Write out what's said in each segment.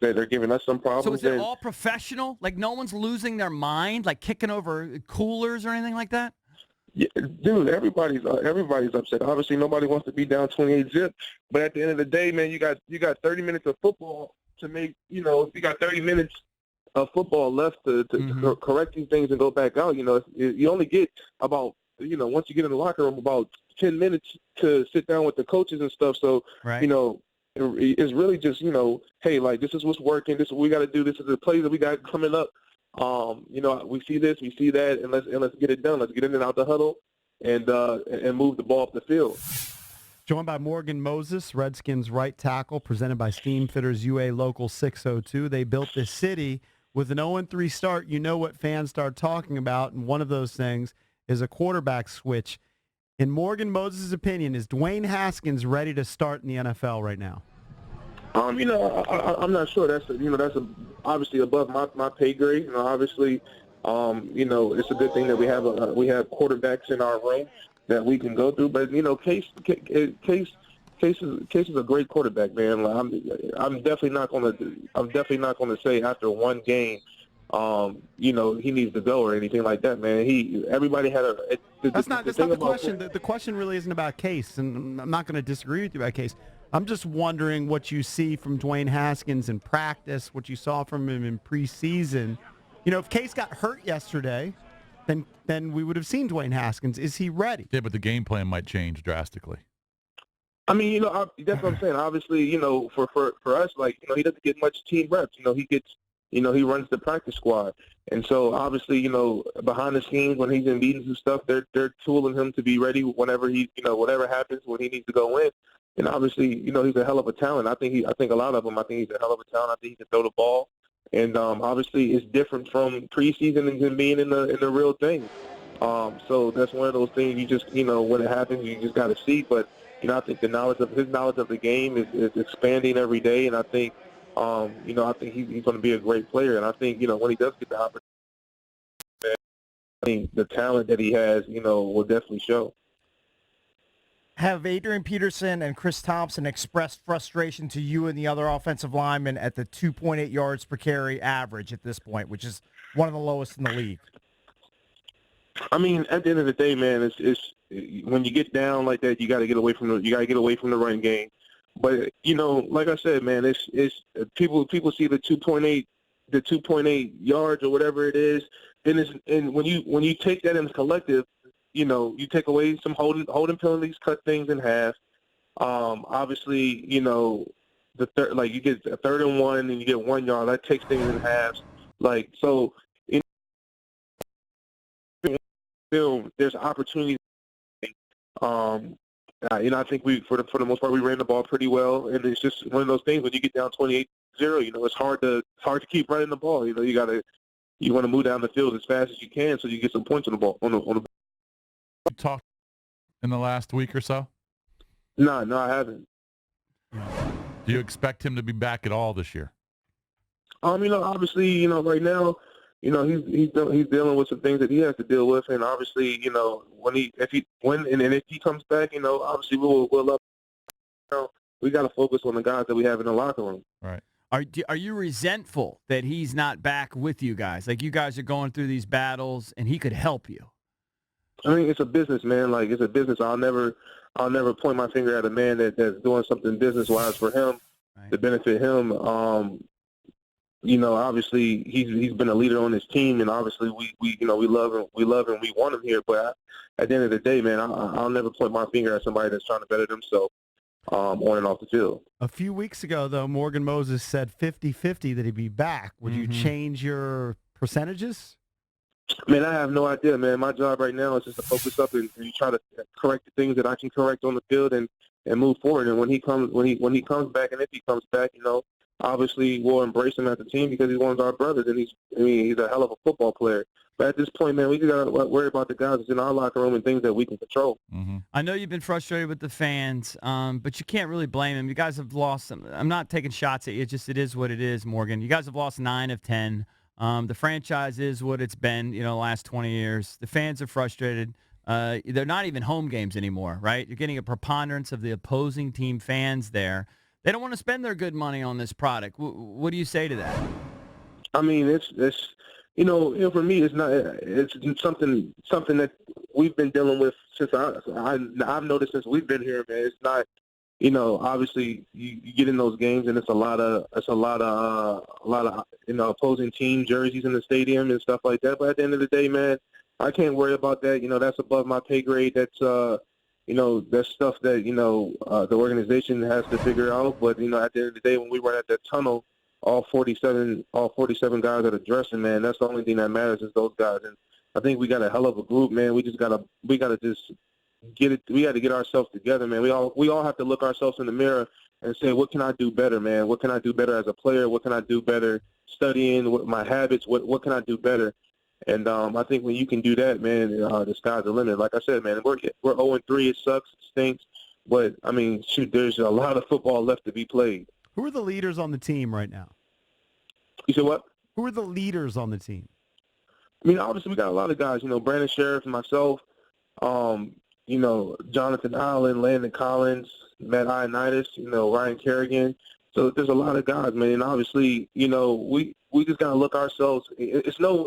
they're giving us some So problems. is it And all professional? Like no one's losing their mind, like kicking over coolers or anything like that? yeah, dude, everybody's upset. Obviously, nobody wants to be down 28-zip. But at the end of the day, man, you got 30 minutes of football to make. If you got 30 minutes of football left to correct these things and go back out, you only get about, once you get in the locker room, about 10 minutes to sit down with the coaches and stuff. So, Right. It's really just, hey, like, this is what's working. This is what we got to do. This is the plays that we got coming up. We see this, we see that, and let's get it done. Let's get in and out the huddle and move the ball up the field. Joined by Morgan Moses, Redskins right tackle, presented by Steam Fitters UA Local 602. They built this city with an 0-3 start. You know what fans start talking about, and one of those things is a quarterback switch. In Morgan Moses' opinion, is Dwayne Haskins ready to start in the NFL right now? I'm not sure. That's obviously above my pay grade. Obviously, it's a good thing that we have quarterbacks in our room that we can go through. But Case is a great quarterback, man. Like, I'm definitely not gonna say after one game, he needs to go or anything like that, man. Everybody had a. That's not the question. The question really isn't about Case, and I'm not going to disagree with you about Case. I'm just wondering what you see from Dwayne Haskins in practice, what you saw from him in preseason. If Case got hurt yesterday, then we would have seen Dwayne Haskins. Is he ready? Yeah, but the game plan might change drastically. I mean, that's what I'm saying. Obviously, for us, like, he doesn't get much team reps. He gets, he runs the practice squad. And so, obviously, behind the scenes when he's in meetings and stuff, they're tooling him to be ready whenever whatever happens when he needs to go in. And obviously, he's a hell of a talent. I think a lot of them. I think he's a hell of a talent. I think he can throw the ball. And obviously, it's different from preseason and him being in the real thing. So that's one of those things you just, when it happens, you just got to see. But I think his knowledge of the game is expanding every day, and I think, I think he's going to be a great player. And I think, when he does get the opportunity, I think the talent that he has, will definitely show. Have Adrian Peterson and Chris Thompson expressed frustration to you and the other offensive linemen at the 2.8 yards per carry average at this point, which is one of the lowest in the league? I mean, at the end of the day, man, it's when you get down like that, you got to get away from the run game. But like I said, man, it's people see the 2.8 yards or whatever it is, and when you take that in collective, you take away some holding penalties, cut things in half. Obviously, the third, like, you get a 3rd and 1 and you get 1 yard, that takes things in half. Like, so in film, there's opportunities. I think we, for the most part, we ran the ball pretty well, and it's just one of those things when you get down 28-0, it's hard to keep running the ball. You want to move down the field as fast as you can so you get some points on the ball on the. You talked in the last week or so? No, I haven't. Do you expect him to be back at all this year? Obviously, right now, he's dealing with some things that he has to deal with, and obviously, if he comes back, obviously we'll love. We got to focus on the guys that we have in the locker room. Right. Are you resentful that he's not back with you guys? Like, you guys are going through these battles, and he could help you. I mean, it's a business, man. Like, it's a business. I'll never point my finger at a man that's doing something business-wise for him, right, to benefit him. Obviously he's been a leader on his team, and obviously we love him, we want him here. But at the end of the day, man, I'll never point my finger at somebody that's trying to better themselves on and off the field. A few weeks ago, though, Morgan Moses said 50-50 that he'd be back. Would you change your percentages? Man, I have no idea, man. My job right now is just to focus up and try to correct the things that I can correct on the field and move forward. And when he comes back, and if he comes back, obviously we'll embrace him as a team because he's one of our brothers, and he's a hell of a football player. But at this point, man, we just got to worry about the guys that's in our locker room and things that we can control. Mm-hmm. I know you've been frustrated with the fans, but you can't really blame them. You guys have lost some. I'm not taking shots at you. It is what it is, Morgan. You guys have lost 9 of 10. The franchise is what it's been, the last 20 years. The fans are frustrated. They're not even home games anymore, right? You're getting a preponderance of the opposing team fans there. They don't want to spend their good money on this product. What do you say to that? I mean, it's for me, it's something that we've been dealing with since I've noticed since we've been here, man. It's not, obviously you get in those games and it's a lot of opposing team jerseys in the stadium and stuff like that. But at the end of the day, man, I can't worry about that. That's above my pay grade. That's that's stuff that the organization has to figure out. But at the end of the day, when we run at that tunnel, all 47 guys that are dressing, man, that's the only thing that matters is those guys. And I think we got a hell of a group, man. We gotta just get it. We got to get ourselves together, man. We all have to look ourselves in the mirror and say, what can I do better, man? What can I do better as a player? What can I do better studying? What my habits? What can I do better? And I think when you can do that, man, the sky's the limit. Like I said, man, we're 0-3. It sucks. It stinks. But I mean, shoot, there's a lot of football left to be played. Who are the leaders on the team right now? You said what? Who are the leaders on the team? I mean, obviously we got a lot of guys. Brandon Sheriff, myself, Jonathan Allen, Landon Collins, Matt Ioannidis, Ryan Kerrigan. So there's a lot of guys, man. And obviously, we just gotta look ourselves. There's no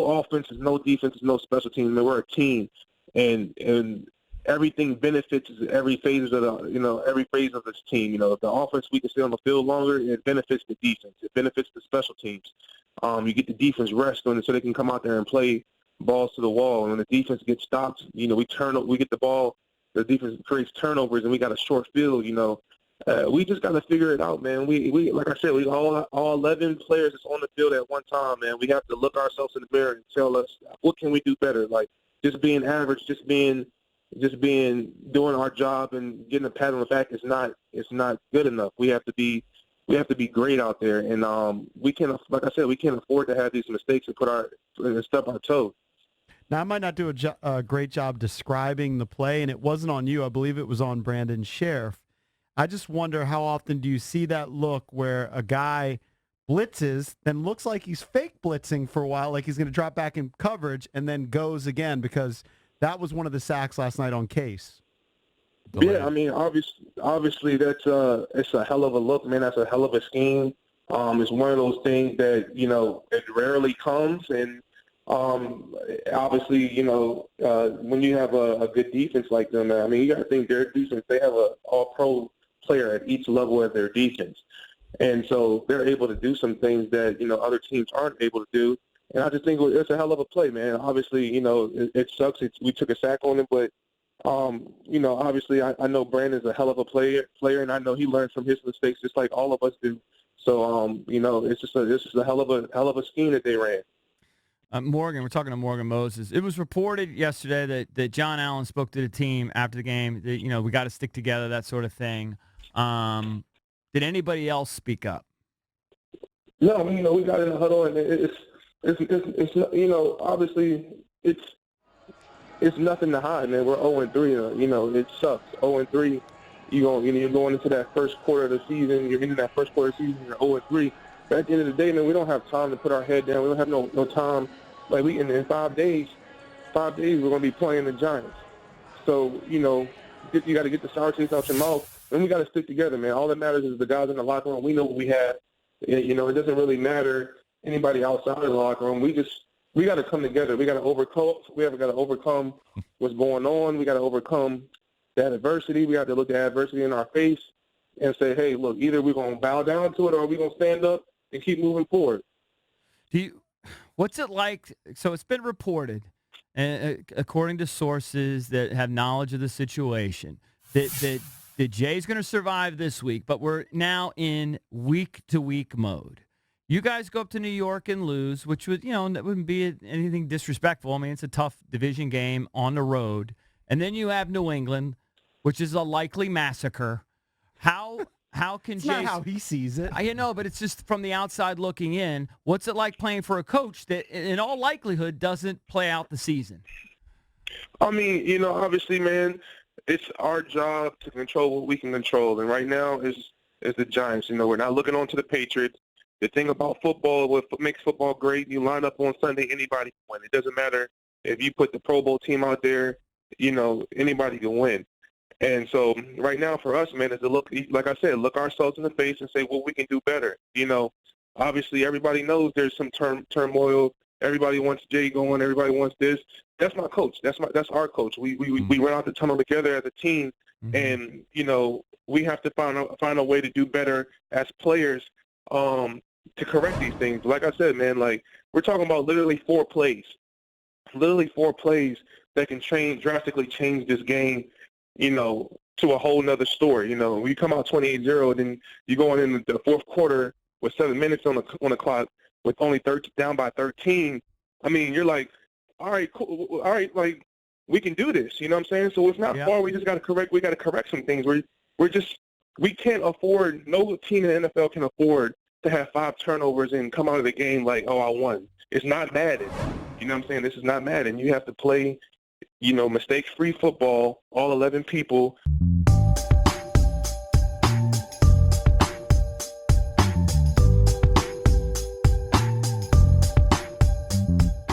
offense, there's no defense, there's no special teams. I mean, we're a team, and everything benefits every phase of this team. If the offense we can stay on the field longer, it benefits the defense. It benefits the special teams. You get the defense rest so they can come out there and play balls to the wall. And when the defense gets stopped, we get the ball. The defense creates turnovers, and we got a short field. We just got to figure it out, man. We like I said, we all 11 players that's on the field at one time, man. We have to look ourselves in the mirror and tell us what can we do better. Like just being average, just being doing our job and getting a pat on the back is not good enough. We have to be great out there, and we can't, like I said, we can't afford to have these mistakes and step our toes. Now, I might not do a great job describing the play, and it wasn't on you. I believe it was on Brandon Sheriff. I just wonder, how often do you see that look where a guy blitzes, then looks like he's fake blitzing for a while, like he's going to drop back in coverage, and then goes again? Because that was one of the sacks last night on Case. Yeah, I mean, obviously that's it's a hell of a look, man. That's a hell of a scheme. It's one of those things that it rarely comes, and obviously when you have a good defense like them, I mean, you got to think their defense. They have a all-pro player at each level of their defense, and so they're able to do some things that other teams aren't able to do. And I just think it's a hell of a play, man. Obviously, it sucks. We took a sack on him, but obviously I know Brandon's a hell of a player, and I know he learned from his mistakes just like all of us do. So, it's just a hell of a scheme that they ran. Morgan, we're talking to Morgan Moses. It was reported yesterday that John Allen spoke to the team after the game that, we got to stick together, that sort of thing. Did anybody else speak up? No, we got in the huddle, and it's obviously it's nothing to hide, man. We're 0-3. It sucks. 0-3. You're going into that first quarter of the season. You're into that first quarter of the season. You're 0-3. But at the end of the day, man, we don't have time to put our head down. We don't have no time. Like in 5 days, we're going to be playing the Giants. So you got to get the sour taste out your mouth, and we got to stick together, man. All that matters is the guys in the locker room. We know what we have. It doesn't really matter anybody outside of the locker room. We got to come together. We got to overcome. We have got to overcome what's going on. We got to overcome that adversity. We have to look at adversity in our face and say, hey, look, either we're going to bow down to it or we're going to stand up and keep moving forward. What's it like? So it's been reported, according to sources that have knowledge of the situation, that Jay's going to survive this week, but we're now in week-to-week mode. You guys go up to New York and lose, which would, that wouldn't be anything disrespectful. I mean, it's a tough division game on the road. And then you have New England, which is a likely massacre. How can It's Jay? not how he sees it. I know, but it's just from the outside looking in. What's it like playing for a coach that, in all likelihood, doesn't play out the season? I mean, obviously, man, it's our job to control what we can control. And right now is the Giants. We're not looking on to the Patriots. The thing about football, what makes football great, you line up on Sunday, anybody can win. It doesn't matter if you put the Pro Bowl team out there, anybody can win. And so right now for us, man, is to look, like I said, look ourselves in the face and say what we can do better. You know, obviously everybody knows there's some turmoil. Everybody wants Jay going. Everybody wants this. That's my coach. That's our coach. We run out the tunnel together as a team, and you know we have to find a way to do better as players to correct these things. Like I said, man, like we're talking about literally 4 plays that can drastically change this game, you know, to a whole nother story. You know, we come out 28-0, and then you go in the fourth quarter with 7 minutes on the clock with only down by 13. I mean, you're like, all right, cool. All right, like we can do this. You know what I'm saying? So it's not far. We just got to correct. We got to correct some things. We can't afford. No team in the NFL can afford to have 5 turnovers and come out of the game like, oh, I won. It's not Madden. You know what I'm saying? This is not Madden. You have to play, you know, mistake-free football, all 11 people.